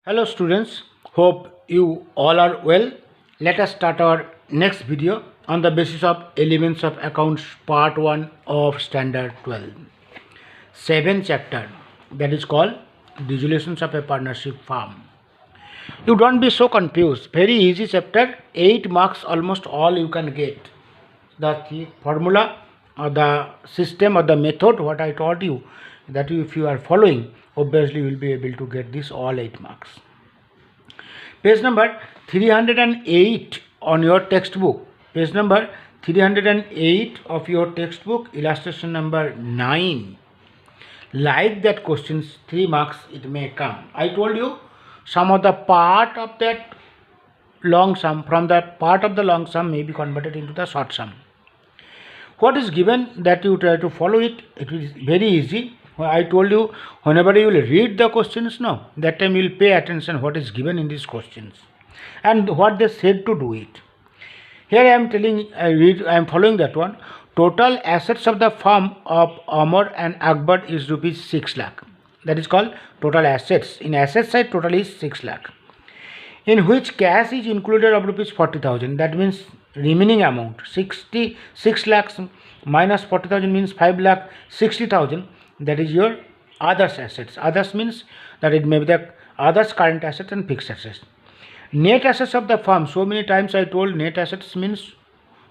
Hello students, hope you all are well. Let us start our next video on the basis of elements of accounts part 1 of standard 12. 7th chapter, that is called Dissolutions of a Partnership Firm. You don't be so confused. Very easy chapter, 8 marks almost all you can get. The formula or the system or the method what I taught you, that if you are following, obviously you will be able to get this all 8 marks. Page number 308 on your textbook. Page number 308 of your textbook, illustration number 9. Like that questions, 3 marks it may come. I told you some of the part of that long sum, from that part of the long sum may be converted into the short sum. What is given that you try to follow it, it is very easy. I told you whenever you will read the questions, no, that time you will pay attention what is given in these questions and what they said to do it. Here I am telling, I am following that one. Total assets of the firm of Amar and Akbar is rupees 6 lakh. That is called total assets. In asset side, total is 6 lakh. In which cash is included of rupees 40,000. That means remaining amount 66 lakhs minus 40,000 means 5 lakh 60,000. That is your others assets. Others means that it may be the others current assets and fixed assets. Net assets of the firm. So many times I told net assets means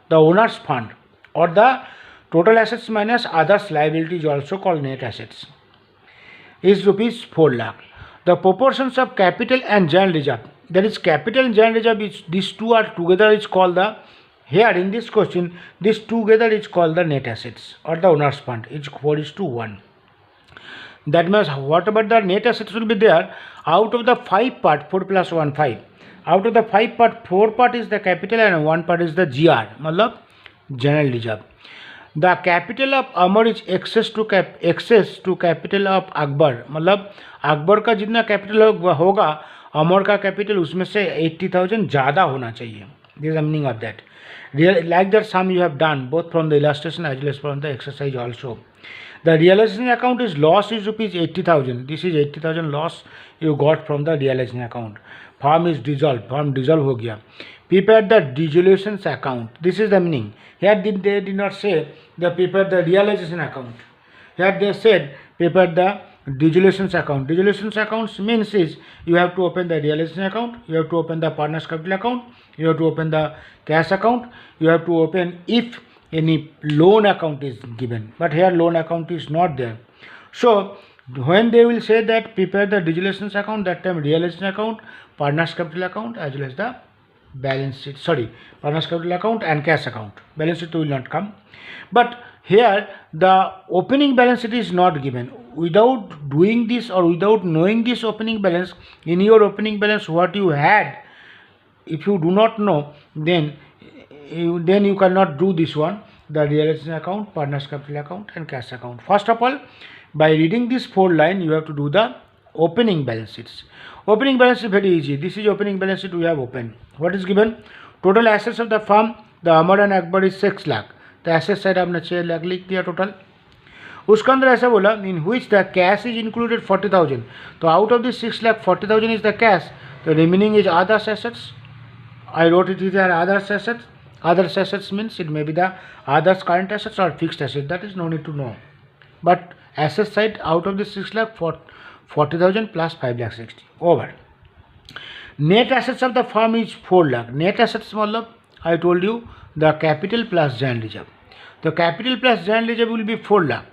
the owner's fund or the total assets minus others liability is also called net assets. Is rupees 4 lakh. The proportions of capital and general reserve. That is capital and general reserve. These two are together is called the, here in this question, this together is called the net assets or the owner's fund. It's 4:1. That means whatever the net assets will be there, out of the 5 part, 4 plus 1, 5. Out of the 5 part, 4 part is the capital and 1 part is the GR, matlab general reserve. The capital of Amar is excess to capital of Akbar. मतलब अकबर का जितना capital होगा अमर का capital उसमें से 80,000 ज़्यादा होना चाहिए. This is the meaning of that. Like that sum you have done both from the illustration as well as from the exercise also. The realization account is loss is rupees 80,000. This is 80,000 loss you got from the realization account. Firm is dissolved. Firm dissolve हो गया. Prepare the dissolution account. This is the meaning. Here they did not say they prepare the realization account. Here they said prepare the dissolution account. Dissolution accounts means is you have to open the realization account, you have to open the partner's capital account, you have to open the cash account, you have to open if any loan account is given. But here loan account is not there. So when they will say that prepare the dissolution account, that time realization account, partner's capital account as well as the balance sheet, partner's capital account and cash account. Balance sheet will not come. But here the opening balance sheet is not given. Without doing this or without knowing this opening balance, in your opening balance what you had, if you do not know, then you cannot do this one, the realization account, partner's capital account and cash account. First of all, by reading this 4 line, you have to do the opening balance sheets. Opening balance is very easy. This is opening balance sheet we have opened. What is given? Total assets of the firm, the Amar and Akbar is 6 lakh. The asset side आपने 6 लाख लिख दिया total. उसके अंदर ऐसा बोला in which the cash is included 40,000. तो out of this 6 lakh 40,000 is the cash. The remaining is others assets. I wrote it here others assets. Others assets means it may be the others current assets or fixed assets. That is no need to know. But asset side out of the 6 lakh 40,000 plus 5 lakh 60 over. Net assets of the firm is 4 lakh. Net assets मतलब I told you the capital plus general reserve. The capital plus general reserve will be 4 lakh.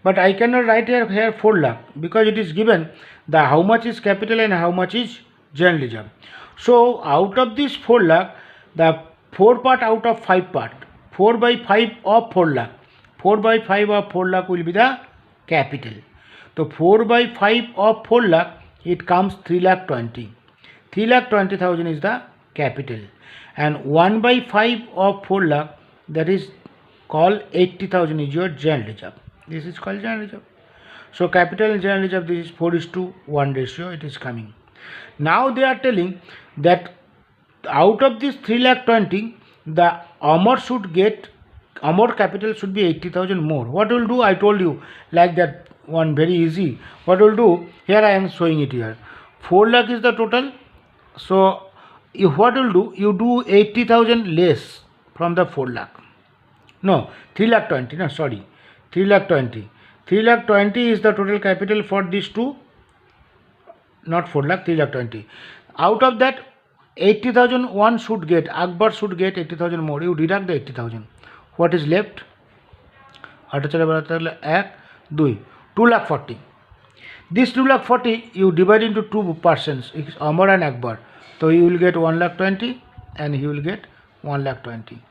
But I cannot write here 4 lakh because it is given the how much is capital and how much is general reserve. So out of this 4 lakh, the 4 part out of 5 part, 4 by 5 of 4 lakh. 4 by 5 of 4 lakh will be the capital. So 4 by 5 of 4 lakh, it comes 3 lakh 20. 3 lakh 20,000 is the capital. And 1 by 5 of 4 lakh, that is called 80,000 is your general reserve. This is called general reserve. So capital and general reserve, this is 4:1 ratio, it is coming. Now they are telling that out of this 3 lakh 20, the Amar should get, Amar capital should be 80,000 more. What will do? I told you like that one very easy. What will do? Here I am showing it here. 4 lakh is the total. So you what will do? You do 80,000 less from the 4 lakh. No, 3 lakh 20. No, sorry, 3 lakh 20. 3 lakh 20 is the total capital for these two. Not 4 lakh, 3 lakh 20. Out of that, 80,000 one should get. Akbar should get 80,000 more. You deduct the 80,000. What is left? 8 1 2 lakh 40. This 2 lakh 40 you divide into two persons, it's Amar and Akbar. So you will get 1 lakh 20 and he will get 1 lakh 20.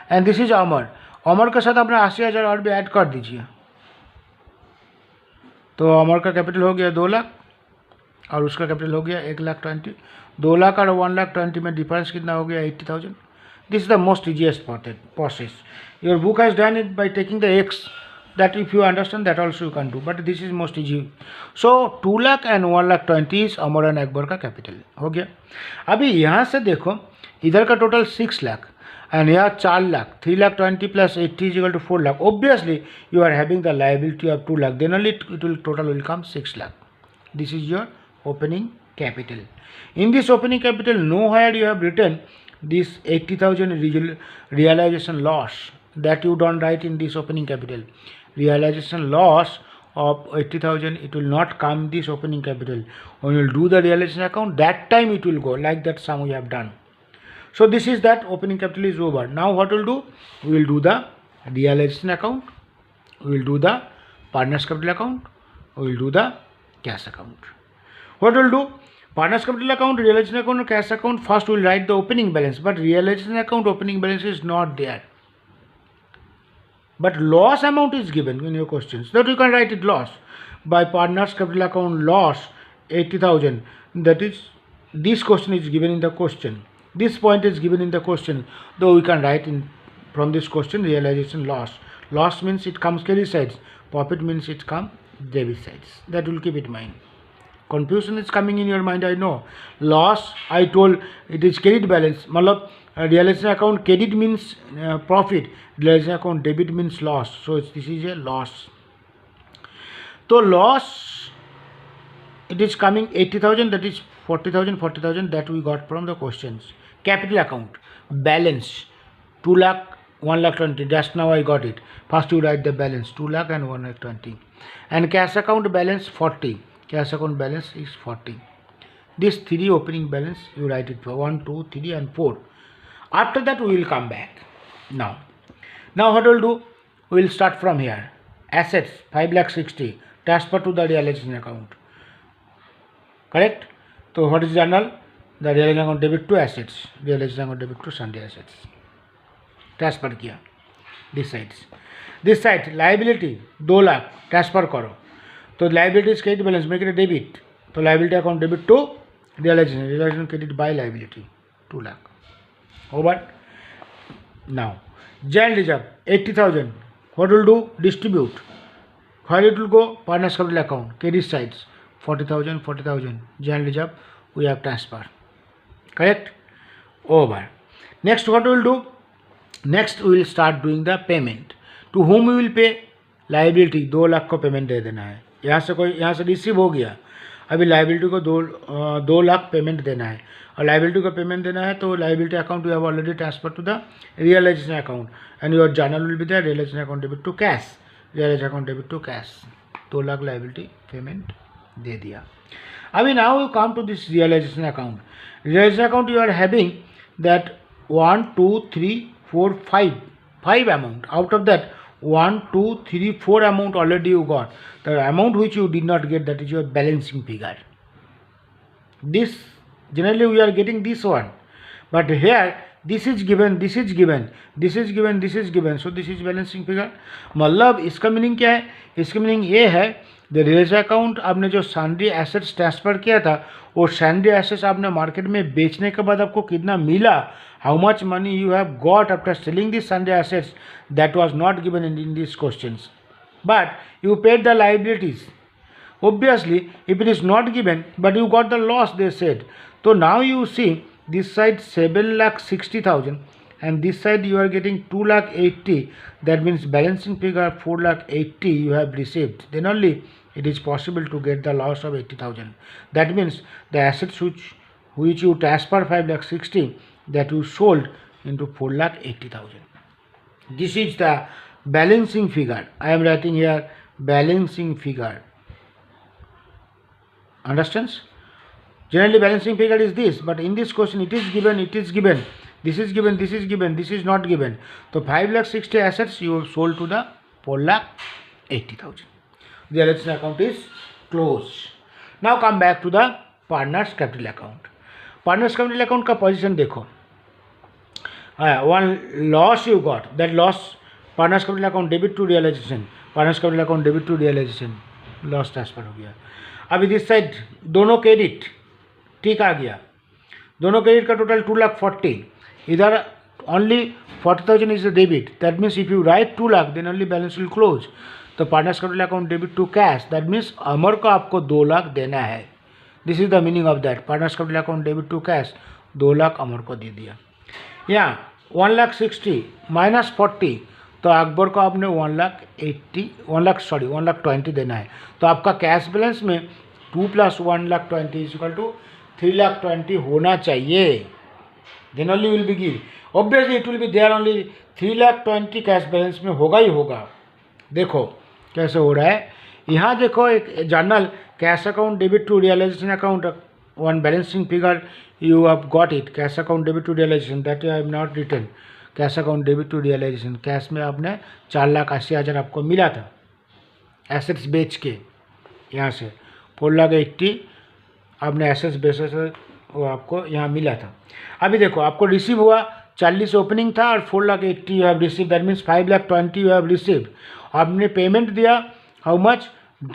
And this is Amar. अमर के साथ अपना 80,000 और भी add कर दीजिए, तो अमर का capital हो गया 2 लाख और उसका कैपिटल हो गया 1 लाख 20. 2 लाख और 1 लाख 20 में डिफरेंस कितना हो गया? 80,000. This is the most easiest process. Your book has done it by taking the x. That if you understand that also you can do, but this is most easy. So 2 lakh and 1 lakh 20 is Amar and Akbar का capital हो गया. अभी यहाँ से देखो, इधर का total 6 lakh and यहाँ 4 lakh. 3 lakh 20 plus 80 is equal to 4 lakh. Obviously you are having the liability of 2 lakh. Then only it will total will come 6 lakh. This is your opening capital. In this opening capital, nowhere you have written this 80,000 realization loss. That you don't write in this opening capital. Realization loss of 80,000, it will not come this opening capital. When you will do the realization account, that time it will go like that sum we have done. So this is that opening capital is over. Now what we will do? We will do the realization account, we will do the partners capital account, we will do the cash account. What we will do? Partners capital account, realization account and cash account. First we will write the opening balance, but realization account opening balance is not there. But loss amount is given in your questions, that you can write it loss. By partners capital account loss 80,000, that is, this question is given in the question, this point is given in the question, though we can write in from this question realization loss. Loss means it comes credit sides, profit means it comes debit sides. That will keep it in mind. Confusion is coming in your mind, I know. Loss, I told it is credit balance. Matlab realization account credit means profit, realization account debit means loss. So this is a loss. So loss, it is coming 80,000, that is 40,000 that we got from the questions. Capital account balance 2 lakh 1 lakh 20, just now I got it. First you write the balance 2 lakh and 1 lakh 20, and cash account balance 40. Cash account balance is 40. This 3 opening balance you write it for 1, 2, 3 and 4. After that we will come back. Now what we will do? We will start from here. Assets 5 lakh 60, transfer to the realization account. Correct? So what is journal? The realization account debit to assets, realization account debit to Sunday assets. Transfer किया. This side liability 2 lakh transfer करो. तो liability is credit balance, make it a debit. तो liability account debit to realization credit by liability 2 lakh. Over. Now joint reserve 80,000. What will do? Distribute. Where it will go? Partners capital account, credit sides 40,000. Joint reserve we have transfer. Correct? Over. Next what we will do? Next we will start doing the payment. To whom we will pay? Liability 2 lakh को payment दे देना है. यहाँ से receive हो गया, अभी liability को 2 lakh payment देना है, और लाइबिलिटी को पेमेंट देना है तो liability account you have already transfer to the realization account and your journal will be the realization account debit to cash, realization account debit to cash. 2 lakh liability payment दे दिया. अभी now you come to this realization account. Realization account you are having that 1, 2, 3, 4, 5 amount. Out of that 1, 2, 3, 4 amount already you got. The amount which you did not get, that is your balancing figure. This generally we are getting this one, but here this is given, this is given, this is given, this is given. So this is balancing figure. मतलब इसका meaning क्या है? इसका meaning ये है the realization account आपने जो Sandy assets transfer किया था, वो सैंडी एसेट्स आपने मार्केट में बेचने के बाद आपको कितना मिला, how much money you have got after selling this Sandy assets, that was not given in this questions, but you paid the liabilities. Obviously if it is not given but you got the loss they said. So now you see this side 7,60,000 and this side you are getting 2,80,000, that means balancing figure 4,80,000 you have received, then only it is possible to get the loss of 80,000. That means the assets which you transfer 5,60,000 that you sold into 4,80,000. This is the balancing figure. I am writing here balancing figure. Understands? Generally balancing figure is this, but in this question it is given, this is given, this is not given. So 5,60,000 assets you have sold to the 4,80,000. The realization account is closed. Now come back to the partners capital account. Partners capital account का position देखो. One loss you got, that loss partners capital account debit to realization, partners capital account debit to realization, loss transfer हो गया. अभी this side दोनों credit ठीक आ गया, दोनों credit का टोटल 2,40,000, इधर only 40,000 is a debit. That means if you write 2 lakh then only balance will close. तो partners capital account debit to cash, that means Amar को आपको 2 लाख देना है. This is the meaning of that. Partners capital account debit to cash 2 lakh Amar को दे दिया. यहाँ 1,60,000 minus 40, तो अकबर को आपने 1,20,000 देना है. तो आपका कैश बैलेंस में 2 + 1,20,000 इज इक्वल टू 3,20,000 होना चाहिए. Then only will be give. Obviously it will be there only 3,20,000 cash balance में होगा ही होगा. देखो कैसे हो रहा है. यहाँ देखो एक journal cash account debit to realization account, one balancing figure you have got it. Cash account debit to realization that I have not written. Cash account debit to realization, cash में आपने 4,80,000 आपको मिला था एसेट्स बेच के. यहाँ से 4,80,000 आपने एसेट्स बेच से वो आपको यहाँ मिला था. अभी देखो आपको रिसीव हुआ 40 ओपनिंग था और 4,80,000 you have receive, that means 5,20,000 you have receive. आपने पेमेंट दिया हाउ मच,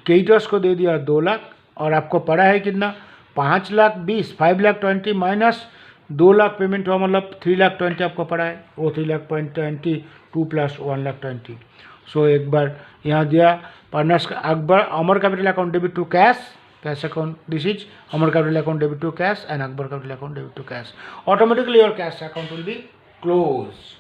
क्रेडिटर्स को दे दिया 2 लाख, और आपको पड़ा है कितना 5,20,000. 5,20,000 माइनस 2 लाख पेमेंट हुआ, मतलब 3,20,000 आपको पड़ा है. वो 3,20,000 2 + 1,20,000. सो एक बार यहाँ दिया पार्टनर्स का Akbar Amar capital account debit to cash, cash account, this is Amar capital account debit to cash and Akbar capital account debit to cash. Automatically your cash account will be closed.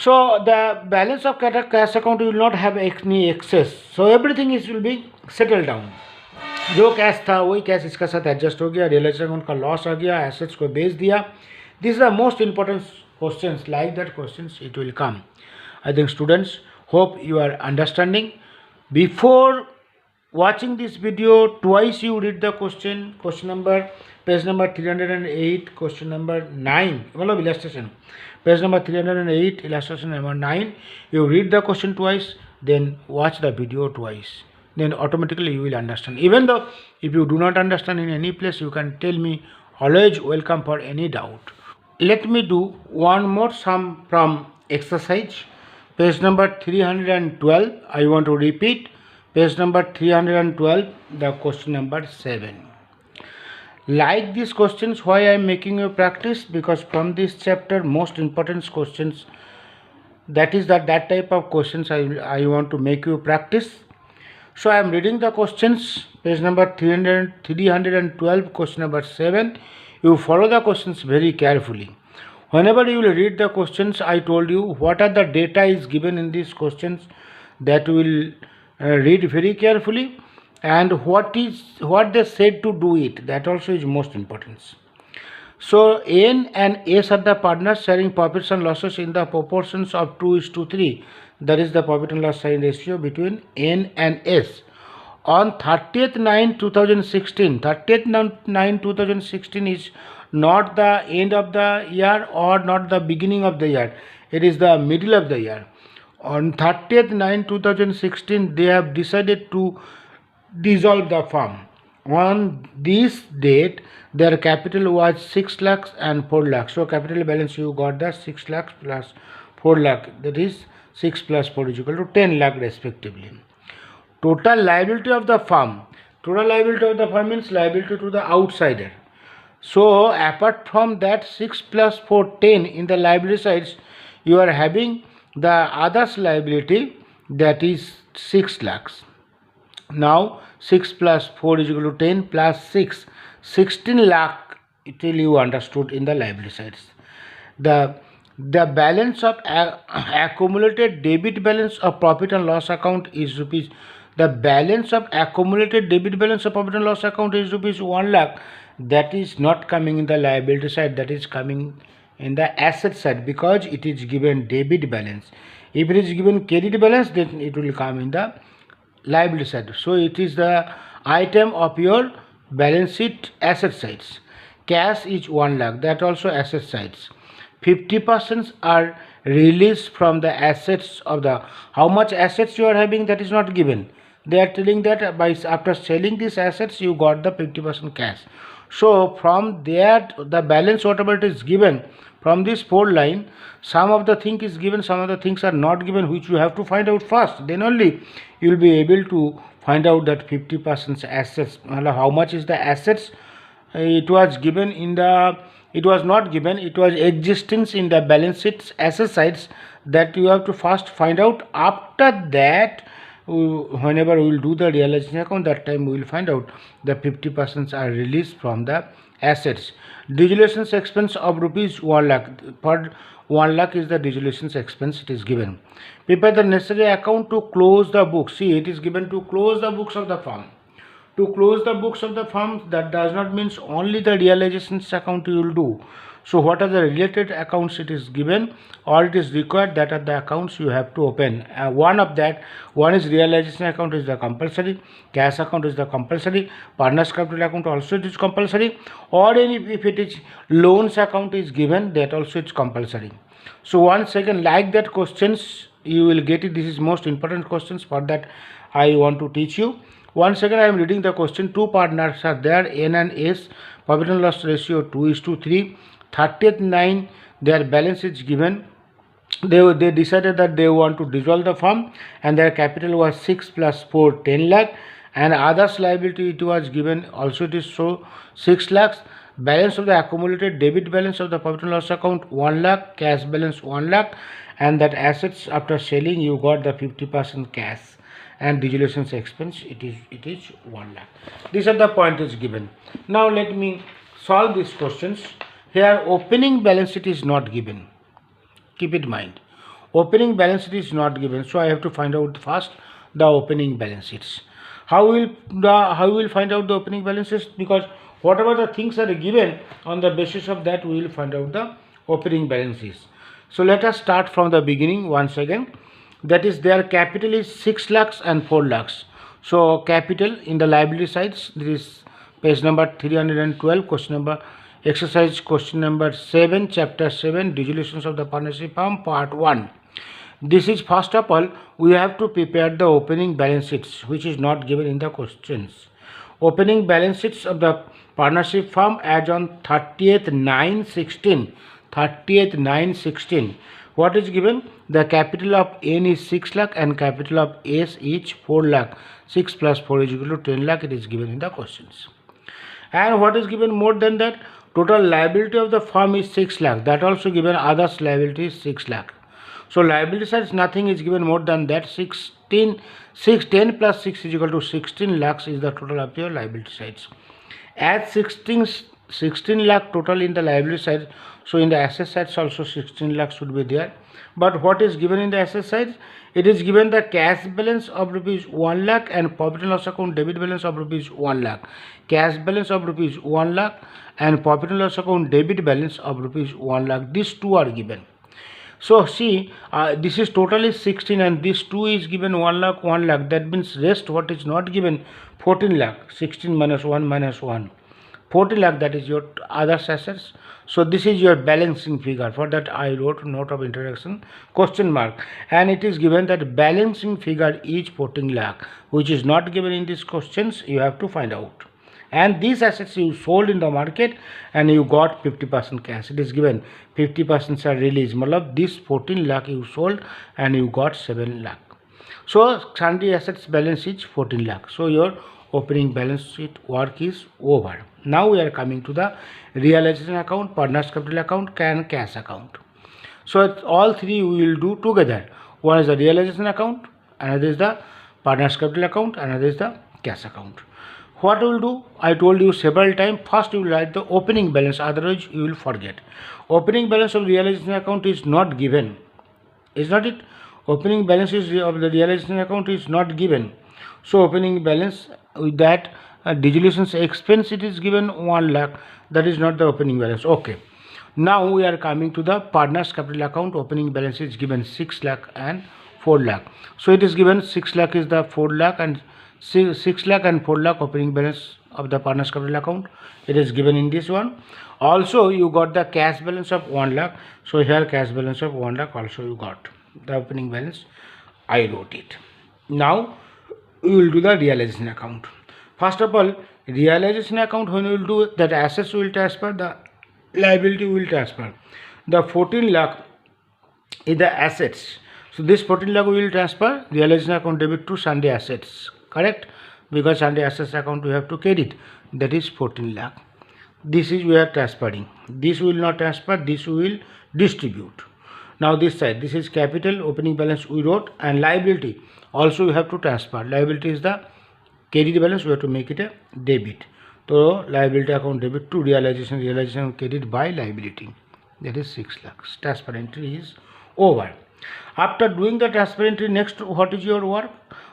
So the balance of cash account will not have any excess. So everything will be settled down. जो cash था वही cash इसका साथ adjust हो गया. Realisation account का loss आ गया, assets को बेच दिया. This is the most important questions. Like that questions it will come. I think students hope you are understanding. Before watching this video, twice you read the question number, page number 308, question number 9, illustration, page number 308, illustration number 9, you read the question twice, then watch the video twice, then automatically you will understand. Even though if you do not understand in any place, you can tell me, always welcome for any doubt. Let me do one more sum from exercise, page number 312. I want to repeat page number 312, the question number 7. Like these questions, why I am making you practice? Because from this chapter, most important questions, that is that type of questions I want to make you practice. So I am reading the questions, page number 312, question number 7. You follow the questions very carefully. Whenever you will read the questions, I told you what are the data is given in these questions, that will read very carefully, and what they said to do it, that also is most important. So N and S are the partners sharing profits and losses in the proportions of 2:3. That is the profit and loss sharing ratio between N and S. On 30th 9/2016, 30th 9/2016 is not the end of the year or not the beginning of the year. It is the middle of the year. On 30th 9/2016, they have decided to dissolve the firm. On this date, their capital was 6 lakhs and 4 lakhs. So capital balance you got the 6 lakhs plus 4 lakh. That is 6 plus 4 is equal to 10 lakh respectively. Total liability of the firm. Total liability of the firm means liability to the outsider. So apart from that 6 plus 4, 10 in the liability sides, you are having the others liability, that is 6 lakhs. Now 6 plus 4 is equal to 10 plus 6, 16 lakh till you understood in the liability sides. The balance of accumulated debit balance of profit and loss account is rupees. The balance of accumulated debit balance of profit and loss account is rupees 1 lakh. That is not coming in the liability side, that is coming in the asset side, because it is given debit balance. If it is given credit balance, then it will come in the liability side. So it is the item of your balance sheet asset sides. Cash is 1 lakh, that also asset sides. 50% are released from the assets of the, how much assets you are having, that is not given. They are telling that by after selling these assets you got the 50% cash. So from there the balance whatever it is given from this 4 line, some of the thing is given, some of the things are not given, which you have to find out first. Then only you will be able to find out that 50% assets, how much is the assets. It was given in the, it was not given, it was existence in the balance sheets asset sides, that you have to first find out. After that, whenever we will do the realization account, that time we will find out the 50% are released from the assets. Dissolution expense of rupees 1 lakh. Per 1 lakh is the dissolution expense, it is given. Prepare the necessary account to close the books. See, it is given to close the books of the firm. To close the books of the firm, that does not mean only the realizations account you will do. So what are the related accounts it is given, or it is required, that are the accounts you have to open. One of that, one is realization account is the compulsory, cash account is the compulsory, partners capital account also it is compulsory, or if it is loans account is given, that also it's compulsory. So once again, like that questions you will get it. This is most important questions, for that I want to teach you. Once again I am reading the question. Two partners are there, N and S. Profit and loss ratio 2:3. 30th 9, their balance is given. They decided that they want to dissolve the firm, and their capital was 6 plus 4, 10 lakh, and others liability it was given also, it is so 6 lakhs. Balance of the accumulated debit balance of the profit and loss account 1 lakh, cash balance 1 lakh, and that assets after selling you got the 50% cash, and dissolution expense it is 1 lakh. These are the pointers given. Now let me solve these questions. Here opening balance sheet is not given. Keep it in mind. Opening balance sheet is not given. So I have to find out first the opening balance sheets. How will find out the opening balance sheets? Because whatever the things are given, on the basis of that we will find out the opening balance sheets. So let us start from the beginning once again. That is, their capital is 6 lakhs and 4 lakhs. So capital in the liability sides, this is page number 312, exercise question number 7, chapter 7, dissolutions of the partnership firm, part 1. This is, first of all, we have to prepare the opening balance sheets, which is not given in the questions. Opening balance sheets of the partnership firm as on 30th 9/16. 30th 9/16. What is given? The capital of N is 6 lakh and capital of S is 4 lakh. 6 plus 4 is equal to 10 lakh. It is given in the questions. And what is given more than that? Total liability of the firm is 6 lakh. That also given. Others liability is 6 lakh. So liability sides nothing is given more than that. 10 plus 6 is equal to 16 lakhs is the total of your liability sides. As 16 lakh total in the liability side, so in the asset sides also 16 lakh should be there. But what is given in the asset side? It is given the cash balance of rupees 1 lakh and profit and loss account debit balance of rupees 1 lakh. Cash balance of rupees 1 lakh and profit and loss account debit balance of rupees 1 lakh. These two are given. So see, this is totally 16 and this 2 is given 1 lakh, 1 lakh. That means rest what is not given, 14 lakh. 16 minus 1 minus 1. 40 lakh, that is your other assets. So this is your balancing figure. For that I wrote note of introduction question mark, and it is given that balancing figure is 14 lakh, which is not given in these questions. You have to find out. And these assets you sold in the market and you got 50% cash. It is given 50% are released. Malab this 14 lakh you sold and you got 7 lakh. So sundry assets balance is 14 lakh. So your opening balance sheet work is over. Now we are coming to the realization account, partners capital account, and cash account. So all three we will do together. One is the realization account, another is the partners capital account, another is the cash account. What you will do? I told you several times. First you will write the opening balance, otherwise you will forget. Opening balance of realization account is not given. Is not it? Opening balance of the realization account is not given. So opening balance with that dissolution expense it is given 1 lakh. That is not the opening balance. Okay. Now we are coming to the partners capital account. Opening balance is given 6 lakh and 4 lakh. So it is given 6 lakh is the 4 lakh and 6 lakh and 4 lakh opening balance of the partners capital account. It is given in this one. Also you got the cash balance of 1 lakh. So here cash balance of 1 lakh also you got. The opening balance I wrote it. Now we will do the realization account. First of all, realization account, when we will do that, assets will transfer, the liability will transfer. The 14 lakh is the assets. So this 14 lakh we will transfer realization account debit to Sunday assets. Correct? Because Sunday assets account we have to credit. That is 14 lakh. This is we are transferring. This will not transfer. This we will distribute. Now this side, this is capital, opening balance we wrote, and liability also we have to transfer. Liability is the credit balance, we have to make it a debit. So liability account debit to realization, realization credit by liability. That is 6 lakhs. Transfer entry is over. After doing the transfer entry, next what is your work?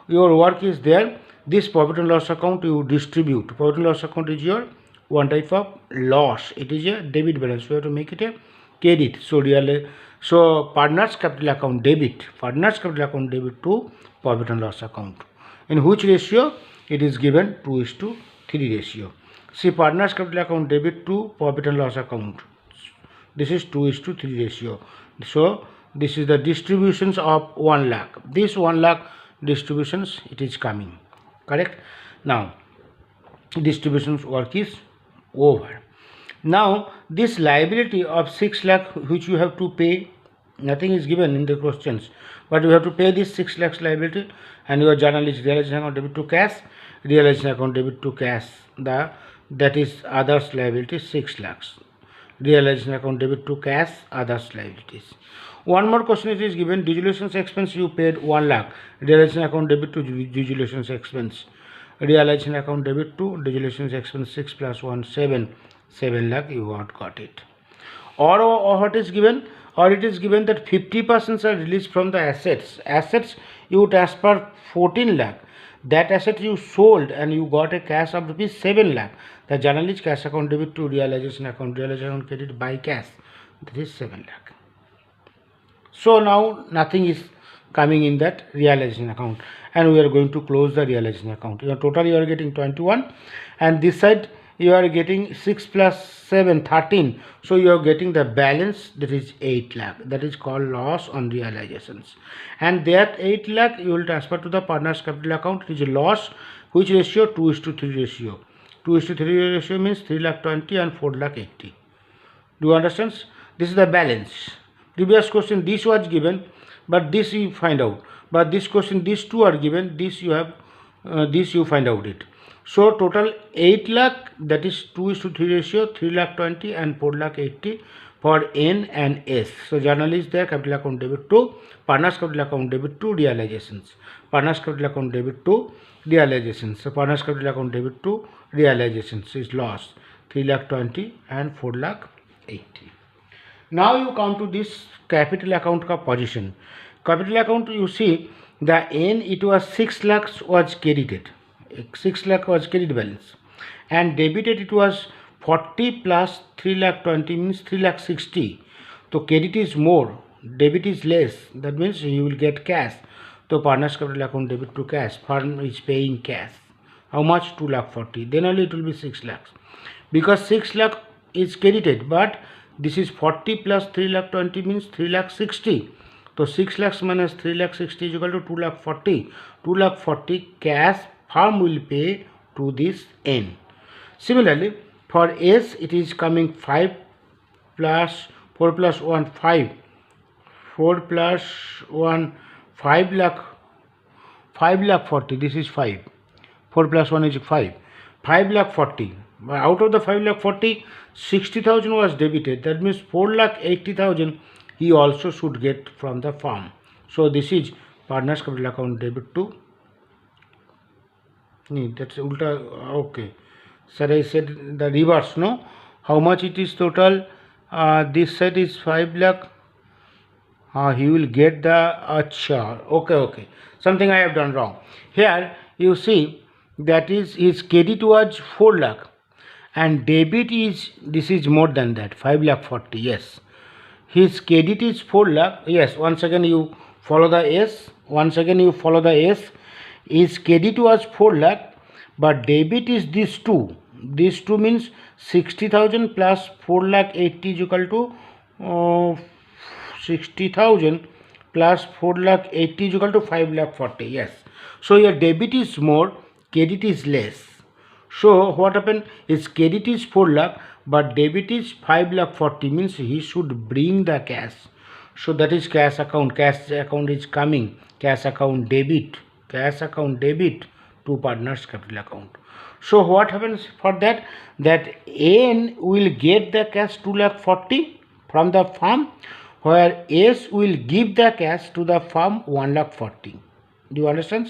Your work is there. This profit and loss account you distribute. Profit and loss account is your one type of loss. It is a debit balance. We have to make it a credit. So partners capital account debit. Partners capital account debit to profit and loss account. In which ratio? It is given 2:3 ratio. See, partners capital account debit to profit and loss account. This is 2:3 ratio. So this is the distributions of 1 lakh. This 1 lakh distributions it is coming. Correct? Now distributions work is over. Now this liability of 6 lakh which you have to pay, nothing is given in the questions, but you have to pay this 6 lakhs liability, and your journal is realization account debit to cash, realization account debit to cash, that is others liability 6 lakhs, realization account debit to cash, others liabilities. One more question it is given, dissolution expense you paid 1 lakh, realization account debit to dissolution expense, realization account debit to dissolution expense 6 plus 1 7 lakh you got it. Or what is given? Or it is given that 50% are released from the assets. Assets you transfer 14 lakh. That asset you sold and you got a cash of rupees 7 lakh. The journal is cash account debit to realization account credit by cash. That is 7 lakh. So now nothing is coming in that realization account, and we are going to close the realization account. Your total you are getting 21, and this side you are getting 6 plus 7 13. So you are getting the balance, that is 8 lakh. That is called loss on realizations, and that 8 lakh you will transfer to the partners capital account. It is a loss. Which ratio? 2:3 ratio. 2:3 ratio means 3 lakh 20 and 4 lakh 80. Do you understand? This is the balance. Previous question this was given, but this you find out. But this question these two are given. This you have this you find out it. So total 8 lakh, that is 2:3 ratio, 3 lakh 20 and 4 lakh 80 for N and S. So journal is there, capital account debit to partners capital account debit to realizations. Partners capital account debit to realizations. So partners capital account debit to realizations is loss 3 lakh 20 and 4 lakh 80. Now you come to this capital account ka position. Capital account you see the N it was 6 lakhs was credited. 6 lakh was credit balance, and debited it was 40 plus 3 lakh 20 means 3 lakh 60. So credit is more, debit is less. That means you will get cash. So partners capital account debit to cash. Firm is paying cash. How much? 2 lakh 40. Then only it will be 6 lakhs, because 6 lakh is credited, but this is 40 plus 3 lakh 20 means 3 lakh 60. So 6 lakhs minus 3 lakh 60 is equal to 2 lakh 40. 2 lakh 40 cash firm will pay to this N. Similarly, for S it is coming 5 plus 4 plus 1 5. 4 plus 1 5 lakh 40. This is 5. 4 plus 1 is 5. 5 lakh 40. Out of the 5 lakh 40, 60,000 was debited. That means 4 lakh 80,000 he also should get from the firm. So this is partners capital account debit to That's ulta. Okay, sir, I said the reverse. No, how much it is total? This side is 5 lakh. He will get the acha. Okay. Something I have done wrong. Here you see that is his credit was 4 lakh and debit is, this is more than that, 5 lakh 40. Yes, his credit is 4 lakh. Yes, once again you follow the S. Once again you follow the S. His credit was 4 lakh, but debit is this two. This two means 60,000 plus 4 lakh 80 is equal to 60,000 plus 4 lakh 80 is equal to 5 lakh 40. Yes. So your debit is more, credit is less. So what happened? His credit is 4 lakh, but debit is 5 lakh 40, means he should bring the cash. So that is cash account. Cash account is coming. Cash account debit. Cash account debit to partner's capital account. So what happens for that? That N will get the cash 2 lakh 40 from the firm, where S will give the cash to the firm 1 lakh 40. Do you understand?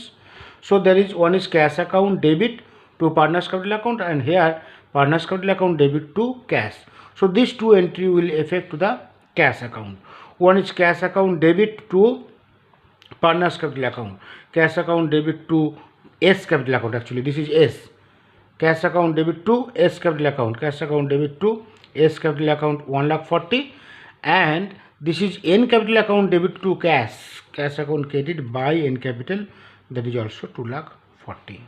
So there is one is cash account debit to partner's capital account, and here partner's capital account debit to cash. So these two entry will affect to the cash account. One is cash account debit to partner's capital account. Cash account debit to S capital account. Actually, this is S. Cash account debit to S capital account. Cash account debit to S capital account 1 lakh 40, and this is N capital account debit to cash. Cash account credit by N capital, that is also 2 lakh 40.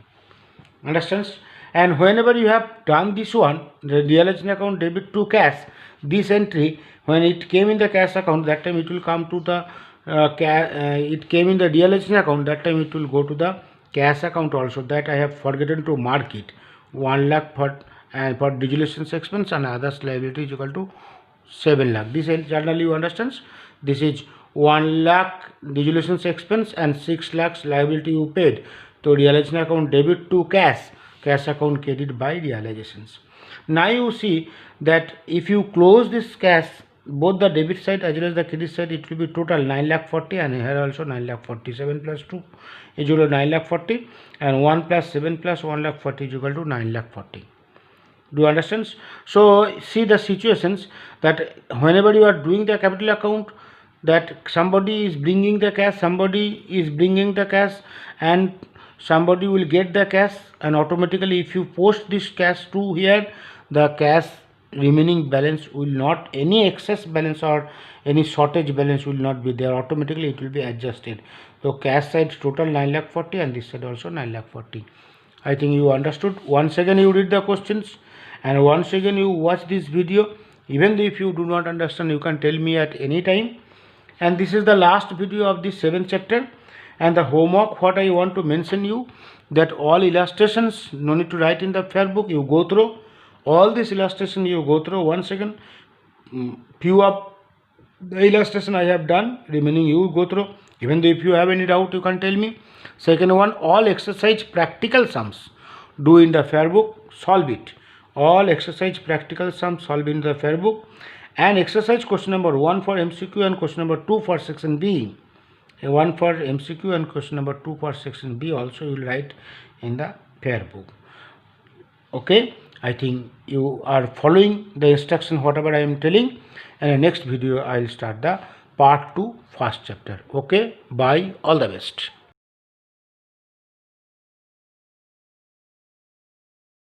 Understands? And whenever you have done this one, the realization account debit to cash, this entry, when it came in the cash account, that time it will come to the it came in the realization account, that time it will go to the cash account also. That I have forgotten to mark it. 1 lakh for dissolution expense and others liability is equal to 7 lakh. This generally you understands. This is 1 lakh dissolution expense and 6 lakhs liability you paid. So realization account debit to cash, cash account credit by realizations. Now you see that if you close this cash, both the debit side as well as the credit side, it will be total 9 lakh 40, and here also 9 lakh 40. 7 plus 2 is equal to 9 lakh 40, and 1 plus 7 plus 1 lakh 40 is equal to 9 lakh 40. Do you understand? So see the situations that whenever you are doing the capital account, that somebody is bringing the cash, somebody is bringing the cash, and somebody will get the cash, and automatically if you post this cash to here, the cash remaining balance will not, any excess balance or any shortage balance will not be there. Automatically it will be adjusted. So cash side total 9 lakh 40, and this side also 9 lakh 40. I think you understood. Once again you read the questions, and once again you watch this video. Even if you do not understand, you can tell me at any time. And this is the last video of this 7th chapter. And the homework, what I want to mention you, that all illustrations, no need to write in the fair book, you go through all this illustration, you go through once again. Few of the illustration I have done, remaining you go through. Even though if you have any doubt, you can tell me. Second one, all exercise practical sums do in the fair book, solve it. All exercise practical sums solve in the fair book. And exercise question number 1 for MCQ and question number 2 for section B. 1 for MCQ and question number 2 for section B also you will write in the fair book. Okay, I think you are following the instruction whatever I am telling, and in the next video I will start the part 2 first chapter. Okay, bye, all the best.